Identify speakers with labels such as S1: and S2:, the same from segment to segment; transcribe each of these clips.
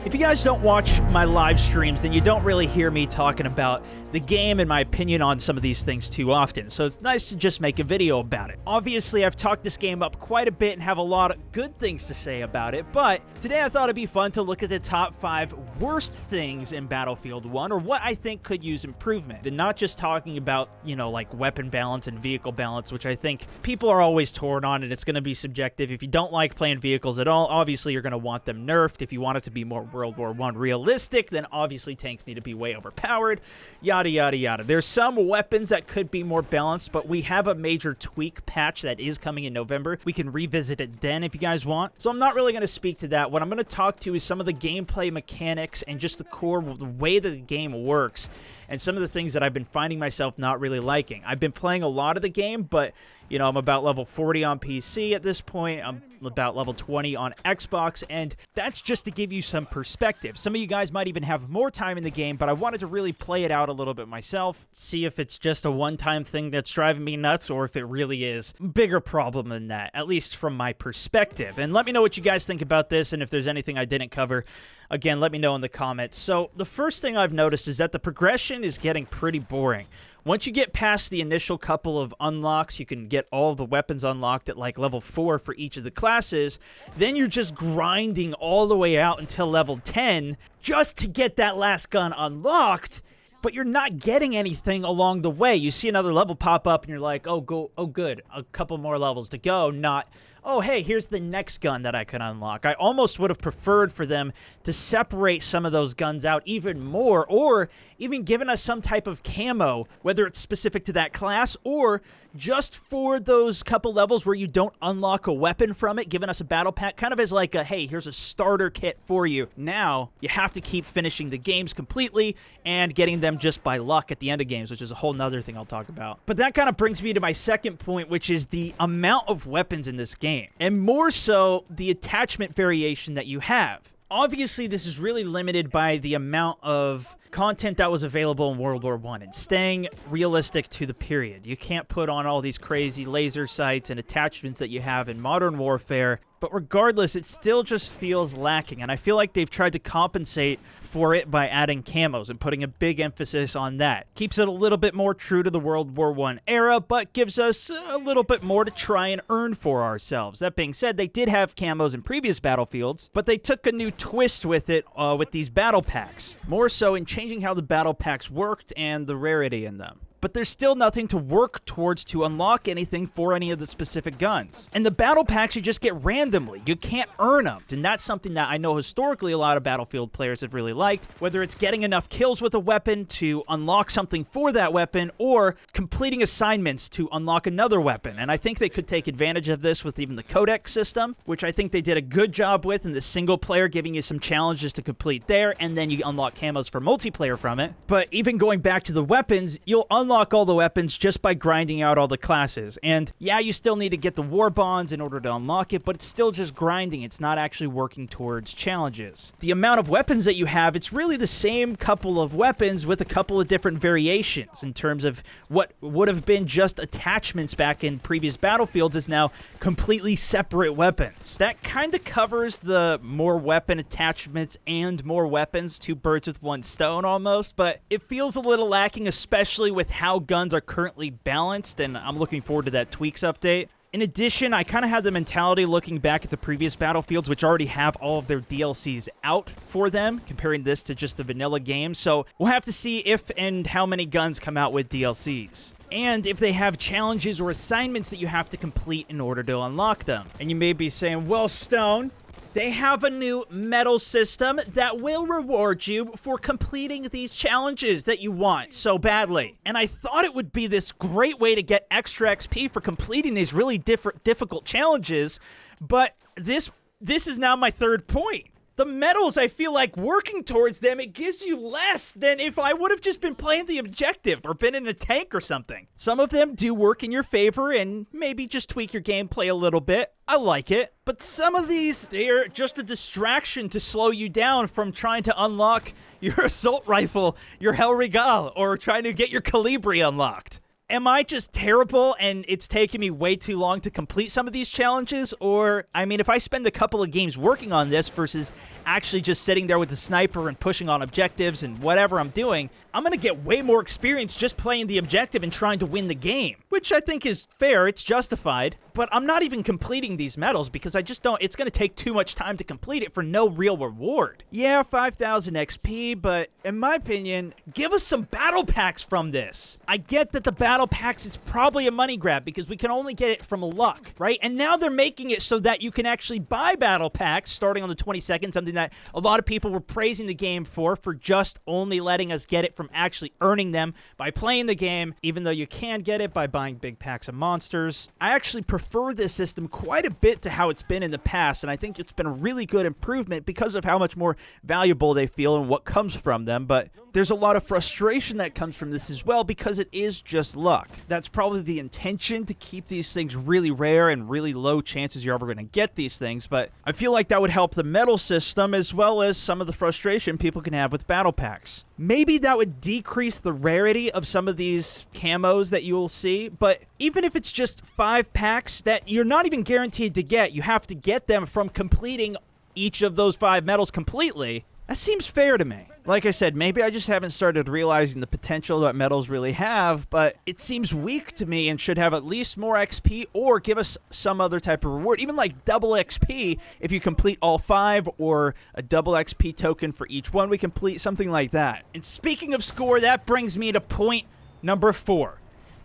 S1: If you guys don't watch my live streams, then you don't really hear me talking about the game and my opinion on some of these things too often, so it's nice to just make a video about it. Obviously, I've talked this game up quite a bit and have a lot of good things to say about it, but today I thought it'd be fun to look at the top 5 worst things in Battlefield 1, or what I think could use improvement. And not just talking about, you know, like weapon balance and vehicle balance, which I think people are always torn on, and it's going to be subjective. If you don't like playing vehicles at all, obviously you're going to want them nerfed. If you want it to be more World War I realistic, then obviously tanks need to be way overpowered, yada yada yada. There's some weapons that could be more balanced, but we have a major tweak patch that is coming in November. We can revisit it then if you guys want. So I'm not really going to speak to that. What I'm going to talk to is some of the gameplay mechanics and just the core, the way that the game works, and some of the things that I've been finding myself not really liking. I've been playing a lot of the game, but you know, I'm about level 40 on PC at this point. I'm about level 20 on Xbox, and that's just to give you some perspective. Some of you guys might even have more time in the game, but I wanted to really play it out a little bit myself, see if it's just a one-time thing that's driving me nuts, or if it really is a bigger problem than that, at least from my perspective. And let me know what you guys think about this, and if there's anything I didn't cover, again, let me know in the comments. So the first thing I've noticed is that the progression is getting pretty boring. Once you get past the initial couple of unlocks, you can get all of the weapons unlocked at like level 4 for each of the classes. Then you're just grinding all the way out until level 10 just to get that last gun unlocked. But you're not getting anything along the way. You see another level pop up and you're like, oh good, a couple more levels to go. Not, oh hey, here's the next gun that I can unlock. I almost would have preferred for them to separate some of those guns out even more, or even given us some type of camo, whether it's specific to that class or just for those couple levels where you don't unlock a weapon from it, giving us a battle pack, kind of as like a, hey, here's a starter kit for you. Now, you have to keep finishing the games completely and getting them just by luck at the end of games, which is a whole nother thing I'll talk about. But that kind of brings me to my second point, which is the amount of weapons in this game, and more so the attachment variation that you have. Obviously, this is really limited by the amount of content that was available in World War I and staying realistic to the period. You can't put on all these crazy laser sights and attachments that you have in Modern Warfare, but regardless, it still just feels lacking, and I feel like they've tried to compensate for it by adding camos and putting a big emphasis on that. Keeps it a little bit more true to the World War I era, but gives us a little bit more to try and earn for ourselves. That being said, they did have camos in previous Battlefields, but they took a new twist with it with these battle packs, more so in changing how the battle packs worked and the rarity in them. But there's still nothing to work towards to unlock anything for any of the specific guns. And the battle packs you just get randomly. You can't earn them. And that's something that I know historically a lot of Battlefield players have really liked. Whether it's getting enough kills with a weapon to unlock something for that weapon, or completing assignments to unlock another weapon. And I think they could take advantage of this with even the Codex system, which I think they did a good job with in the single player, giving you some challenges to complete there, and then you unlock camos for multiplayer from it. But even going back to the weapons, you'll unlock all the weapons just by grinding out all the classes. And yeah, you still need to get the war bonds in order to unlock it, but it's still just grinding. It's not actually working towards challenges. The amount of weapons that you have, it's really the same couple of weapons with a couple of different variations in terms of what would have been just attachments back in previous Battlefields is now completely separate weapons. That kind of covers the more weapon attachments and more weapons, 2 birds with 1 stone almost, but it feels a little lacking, especially with how guns are currently balanced, and I'm looking forward to that tweaks update. In addition, I kind of had the mentality looking back at the previous Battlefields, which already have all of their DLCs out for them, comparing this to just the vanilla game. So we'll have to see if and how many guns come out with DLCs, and if they have challenges or assignments that you have to complete in order to unlock them. And you may be saying, well, Stone, they have a new medal system that will reward you for completing these challenges that you want so badly. And I thought it would be this great way to get extra XP for completing these really difficult challenges, but this is now my third point. The medals, I feel like working towards them, it gives you less than if I would have just been playing the objective or been in a tank or something. Some of them do work in your favor and maybe just tweak your gameplay a little bit. I like it. But some of these, they're just a distraction to slow you down from trying to unlock your assault rifle, your Hell Regal, or trying to get your Calibri unlocked. Am I just terrible and it's taking me way too long to complete some of these challenges? Or, I mean, if I spend a couple of games working on this versus actually just sitting there with the sniper and pushing on objectives and whatever I'm doing, I'm going to get way more experience just playing the objective and trying to win the game. Which I think is fair, it's justified. But I'm not even completing these medals because I just don't, it's going to take too much time to complete it for no real reward. Yeah, 5,000 XP, but in my opinion, give us some battle packs from this. I get that the battle packs, it's probably a money grab because we can only get it from luck, right? And now they're making it so that you can actually buy battle packs starting on the 22nd, something that a lot of people were praising the game for just only letting us get it from actually earning them by playing the game, even though you can get it by buying big packs of monsters. I actually prefer this system quite a bit to how it's been in the past, and I think it's been a really good improvement because of how much more valuable they feel and what comes from them, but there's a lot of frustration that comes from this as well because it is just luck. That's probably the intention, to keep these things really rare and really low chances you're ever going to get these things, but I feel like that would help the medal system as well as some of the frustration people can have with battle packs. Maybe that would decrease the rarity of some of these camos that you will see, but even if it's just 5 packs that you're not even guaranteed to get, you have to get them from completing each of those 5 medals completely. That seems fair to me. Like I said, maybe I just haven't started realizing the potential that medals really have, but it seems weak to me and should have at least more XP or give us some other type of reward. Even like double XP if you complete all 5, or a double XP token for each one we complete, something like that. And speaking of score, that brings me to point number 4.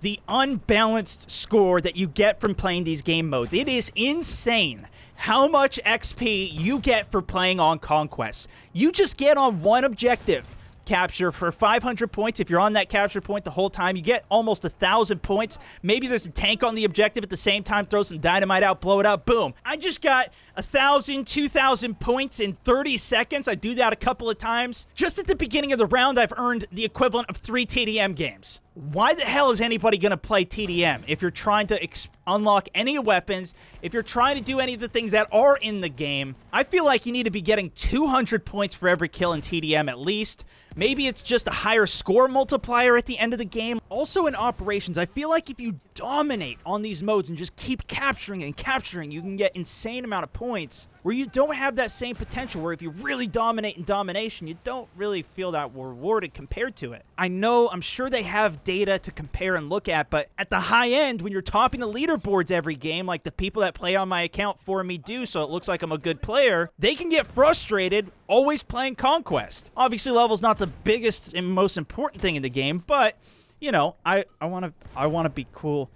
S1: The unbalanced score that you get from playing these game modes. It is insane how much XP you get for playing on Conquest. You just get on one objective capture for 500 points. If you're on that capture point the whole time, you get almost 1,000 points. Maybe there's a tank on the objective at the same time, throw some dynamite out, blow it up, boom. I just got 1,000, 2,000 points in 30 seconds. I do that a couple of times. Just at the beginning of the round, I've earned the equivalent of 3 TDM games. Why the hell is anybody going to play TDM if you're trying to unlock any weapons, if you're trying to do any of the things that are in the game? I feel like you need to be getting 200 points for every kill in TDM at least. Maybe it's just a higher score multiplier at the end of the game. Also in operations, I feel like if you dominate on these modes and just keep capturing and capturing, you can get insane amount of points, where you don't have that same potential, where if you really dominate in domination, you don't really feel that rewarded compared to it. I'm sure they have data to compare and look at, but at the high end, when you're topping the leaderboards every game, like the people that play on my account for me do, so it looks like I'm a good player, they can get frustrated always playing Conquest. Obviously, level's not the biggest and most important thing in the game, but, you know, I want to be cool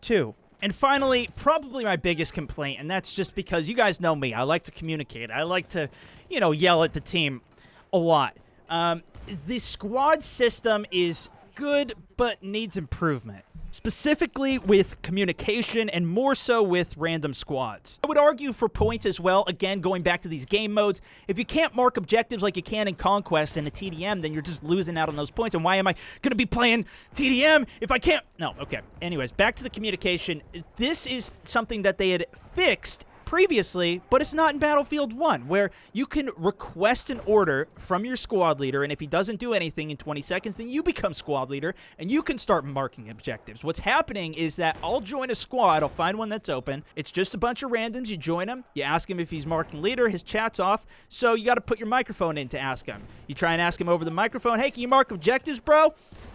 S1: too. And finally, probably my biggest complaint, and that's just because you guys know me. I like to communicate. I like to, you know, yell at the team a lot. The squad system is good, but needs improvement. Specifically with communication and more so with random squads. I would argue for points as well, again, going back to these game modes. If you can't mark objectives like you can in Conquest and a TDM, then you're just losing out on those points. And why am I going to be playing TDM if I can't? No, okay. Anyways, back to the communication. This is something that they had fixed previously, but it's not in Battlefield 1, where you can request an order from your squad leader, and if he doesn't do anything in 20 seconds, then you become squad leader, and you can start marking objectives. What's happening is that I'll join a squad, I'll find one that's open, it's just a bunch of randoms, you join him, you ask him if he's marking leader, his chat's off, so you gotta put your microphone in to ask him. You try and ask him over the microphone, hey, can you mark objectives, bro?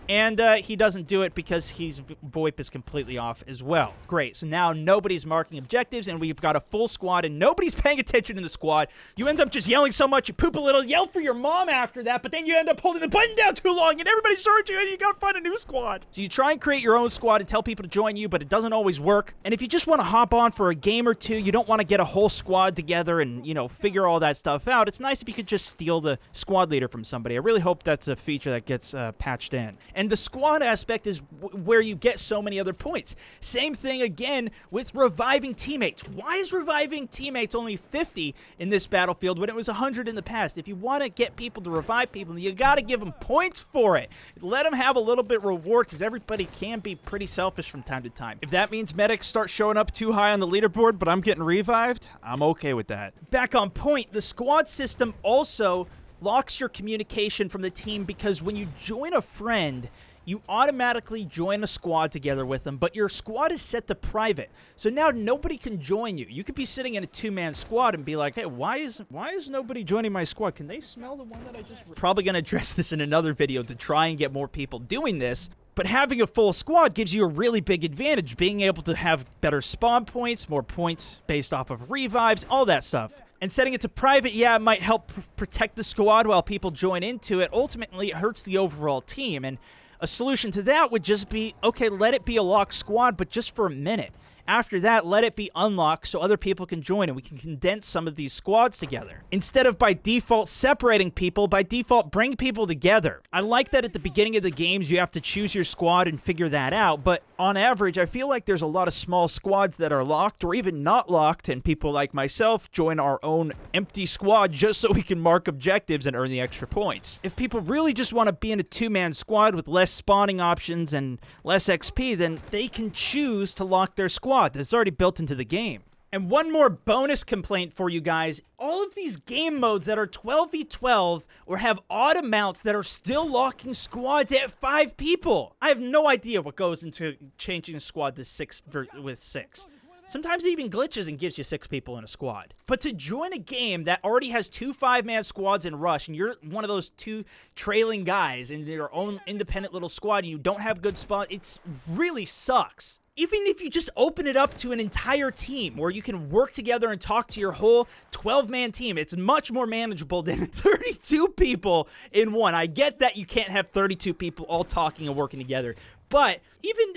S1: And he doesn't do it because his VoIP is completely off as well. Great. So now nobody's marking objectives, and we've got a full squad, and nobody's paying attention in the squad. You end up just yelling so much, you poop a little, yell for your mom after that, but then you end up holding the button down too long, and everybody's short you, and you gotta find a new squad. So you try and create your own squad and tell people to join you, but it doesn't always work. And if you just want to hop on for a game or two, you don't want to get a whole squad together and, you know, figure all that stuff out. It's nice if you could just steal the squad leader from somebody. I really hope that's a feature that gets patched in. And the squad aspect is where you get so many other points. Same thing again with reviving teammates. Why is reviving teammates only 50 in this Battlefield when it was 100 in the past? If you want to get people to revive people, you got to give them points for it. Let them have a little bit reward, because everybody can be pretty selfish from time to time. If that means medics start showing up too high on the leaderboard, but I'm getting revived, I'm okay with that. Back on point, the squad system also locks your communication from the team, because when you join a friend, you automatically join a squad together with them, but your squad is set to private. So now nobody can join you. You could be sitting in a 2-man squad and be like, hey, why is nobody joining my squad? Can they smell the one that I just... Probably going to address this in another video to try and get more people doing this. But having a full squad gives you a really big advantage, being able to have better spawn points, more points based off of revives, all that stuff. And setting it to private, yeah, it might help protect the squad while people join into it. Ultimately, it hurts the overall team. And a solution to that would just be, okay, let it be a locked squad, but just for a minute. After that, let it be unlocked so other people can join and we can condense some of these squads together. Instead of by default separating people, by default bring people together. I like that at the beginning of the games you have to choose your squad and figure that out, but on average I feel like there's a lot of small squads that are locked or even not locked, and people like myself join our own empty squad just so we can mark objectives and earn the extra points. If people really just want to be in a 2-man squad with less spawning options and less XP, then they can choose to lock their squad. That's already built into the game. And one more bonus complaint for you guys. All of these game modes that are 12v12 or have odd amounts that are still locking squads at 5 people. I have no idea what goes into changing a squad to 6 with 6. Sometimes it even glitches and gives you 6 people in a squad. But to join a game that already has 2 5-man squads in Rush, and you're one of those 2 trailing guys in your own independent little squad, and you don't have good spawn, it really sucks. Even if you just open it up to an entire team where you can work together and talk to your whole 12-man team, it's much more manageable than 32 people in one. I get that you can't have 32 people all talking and working together, but even,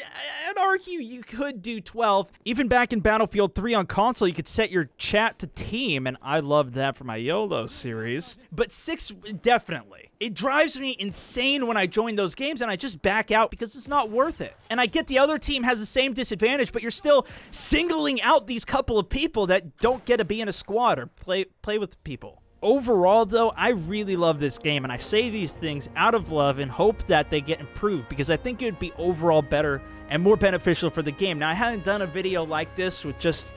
S1: I'd argue you could do 12. Even back in Battlefield 3 on console, you could set your chat to team, and I loved that for my YOLO series. But 6, definitely. It drives me insane when I join those games, and I just back out because it's not worth it. And I get the other team has the same disadvantage, but you're still singling out these couple of people that don't get to be in a squad or play with people. Overall, though, I really love this game, and I say these things out of love and hope that they get improved because I think it would be overall better and more beneficial for the game. Now, I haven't done a video like this with just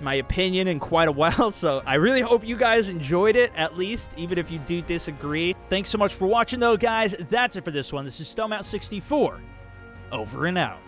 S1: my opinion in quite a while, so I really hope you guys enjoyed it, at least, even if you do disagree. Thanks so much for watching, though, guys. That's it for this one. This is SwagMountain 64. Over and out.